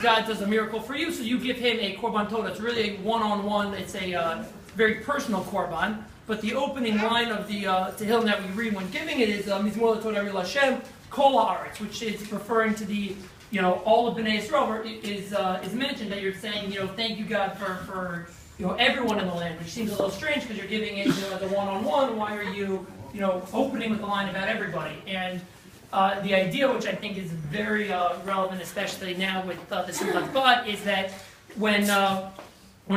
God does a miracle for you, so you give him a korban todah. It's really a one-on-one. It's a very personal korban. But the opening line of the Tehillim that we read when giving it is Mizmor LaTodah Hashem Kol Haaretz, which is referring to the all of Bnei Yisrael. Is mentioned that you're saying thank you God for everyone in the land, which seems a little strange because you're giving it as a one-on-one. Why are you opening with the line about everybody? And the idea, which I think is very relevant, especially now with the Simchat B'Av, is that when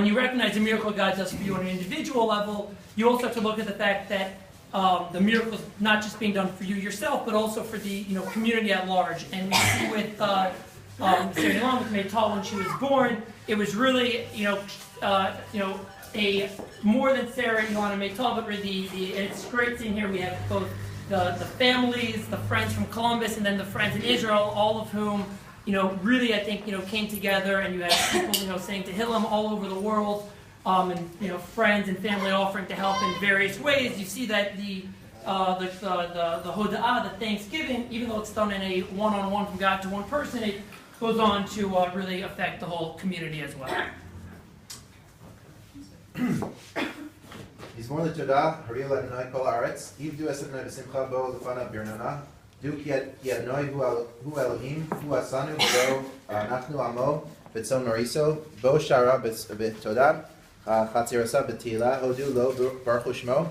you recognize the miracle God does for you on an individual level, you also have to look at the fact that the miracle is not just being done for you yourself, but also for the community at large. And we see with with Meital when she was born, it was really a more than Sarah, Ilana, Meital, but really it's great seeing here we have both the families, the friends from Columbus, and then the friends in Israel, all of whom really I think came together, and you have people saying Tehillim all over the world. And friends and family offering to help in various ways. You see that the hoda'ah, the Thanksgiving, even though it's done in a one-on-one from God to one person, it goes on to really affect the whole community as well. Mizmor LaTodah, Haril Adonai Kol Haaretz, Ivdu es Adonai b'simcha bo lefanav birnana, Du ki Adonai hu Elohim, hu asanu bo nachnu amo, b'tzon mariso, bo shara b'todah, Chatzirasa b'tila, hodu lo baruch shmo,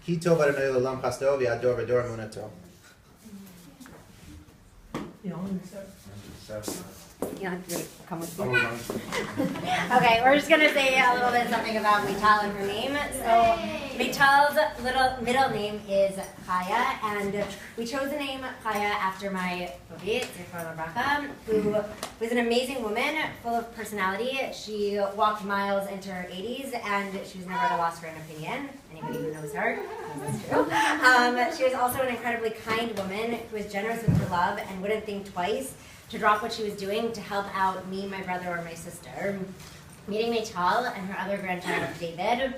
ki tov Adonai l'olam chasto v'yador v'dor emunato. You don't have to come with me. Okay, we're just going to say a little bit something about Meital and her name. So Meital's middle name is Chaya, and we chose the name Chaya after my Bobit, Zechor L'Bracha, who was an amazing woman, full of personality. She walked miles into her 80s, and she was never at a loss for an opinion. Anybody who knows her knows that's true. She was also an incredibly kind woman who was generous with her love and wouldn't think twice to drop what she was doing to help out me, my brother, or my sister. Meeting Meital and her other grandchild, David,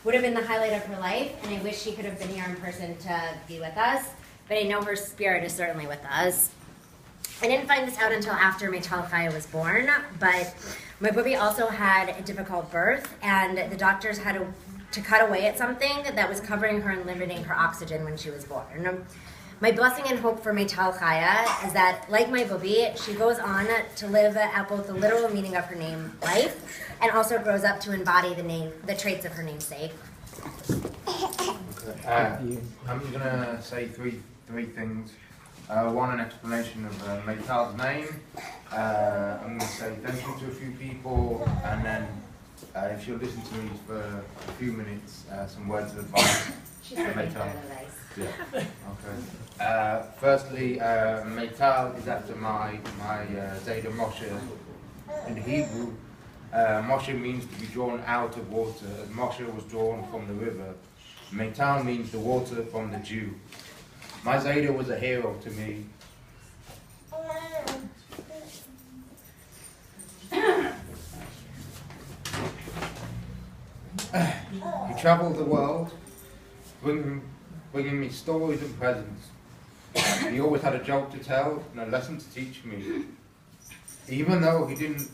would have been the highlight of her life, and I wish she could have been here in person to be with us, but I know her spirit is certainly with us. I didn't find this out until after Meital Chaya was born, but my Bubby also had a difficult birth, and the doctors had to cut away at something that was covering her and limiting her oxygen when she was born. My blessing and hope for Meital Chaya is that, like my Bubby, she goes on to live out both the literal meaning of her name, life, and also grows up to embody the traits of her namesake. I'm going to say three things. One, an explanation of Meital's name. I'm going to say thank you to a few people, and then if you'll listen to me for a few minutes, some words of advice for Meital. Yeah. Okay. Firstly, Meital is after my Zayda Moshe. In Hebrew, Moshe means to be drawn out of water, as Moshe was drawn from the river. Meital means the water from the dew. My Zayda was a hero to me. He traveled the world, bringing me stories and presents. He always had a joke to tell and a lesson to teach me. Even though he didn't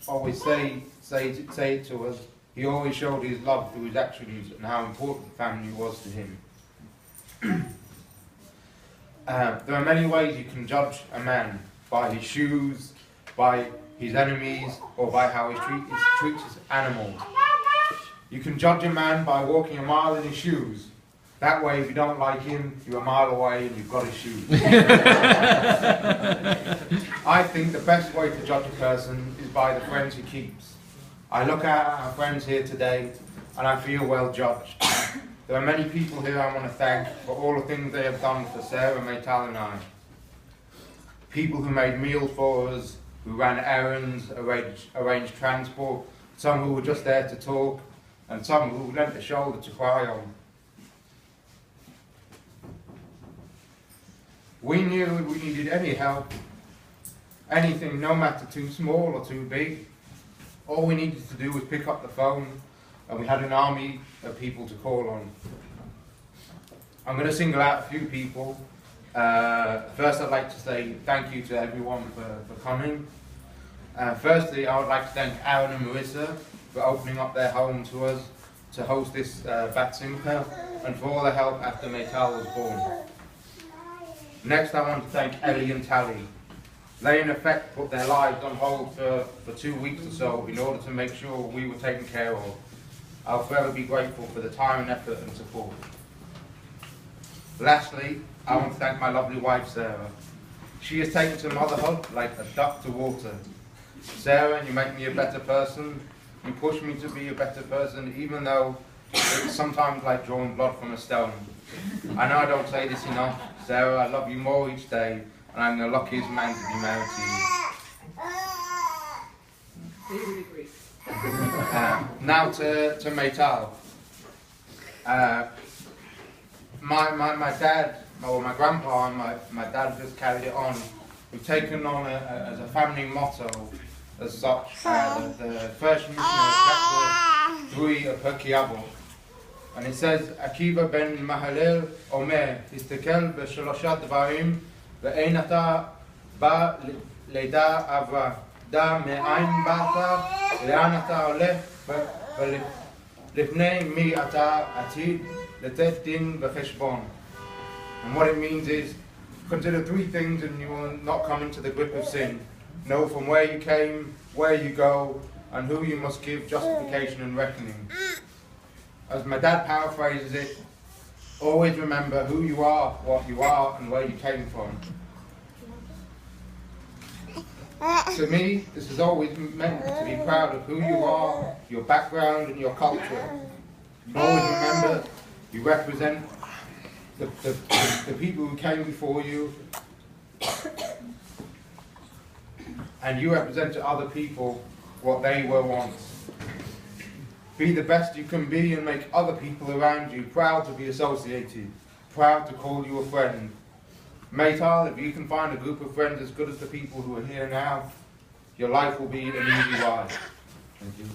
always say it to us, he always showed his love through his actions and how important family was to him. There are many ways you can judge a man: by his shoes, by his enemies, or by how he treats his animals. You can judge a man by walking a mile in his shoes. That way, if you don't like him, you're a mile away and you've got his shoes. I think the best way to judge a person is by the friends he keeps. I look at our friends here today and I feel well judged. There are many people here I want to thank for all the things they have done for Sarah, Meital and I. People who made meals for us, who ran errands, arranged transport, some who were just there to talk, and some who lent a shoulder to cry on. We knew we needed any help, anything, no matter too small or too big. All we needed to do was pick up the phone, and we had an army of people to call on. I'm going to single out a few people. First, I'd like to say thank you to everyone for coming. Firstly, I would like to thank Aaron and Marissa for opening up their home to us to host this Bat Simcha, and for all the help after Meital was born. Next, I want to thank Ellie and Tally. They in effect put their lives on hold for 2 weeks or so in order to make sure we were taken care of. I'll forever be grateful for the time and effort and support. Lastly, I want to thank my lovely wife Sarah. She has taken to motherhood like a duck to water. Sarah, you make me a better person. You push me to be a better person, even though it's sometimes like drawing blood from a stone. I know I don't say this enough. Sarah, I love you more each day, and I'm the luckiest man to be married to you. They would agree. Now to Meital. My dad, or my grandpa and my dad just carried it on. We've taken on as a family motto as such the first Mishnah, chapter 3 of Pirkei Avot. And it says, Akiva ben Mahalel Omer, Istekel b'shalosha dvarim, ve'ein ata ba leda avra, da me'ain ba'ata, le'an ata olech, ve'lifnei mi ata atid, letet din v'cheshbon. And what it means is, consider 3 things and you will not come into the grip of sin. Know from where you came, where you go, and who you must give justification and reckoning. As my dad paraphrases it, always remember who you are, what you are, and where you came from. To me, this has always meant to be proud of who you are, your background, and your culture. Always remember you represent the people who came before you, and you represent to other people what they were once. Be the best you can be and make other people around you proud to be associated, proud to call you a friend. Meital, if you can find a group of friends as good as the people who are here now, your life will be an easy ride. Thank you.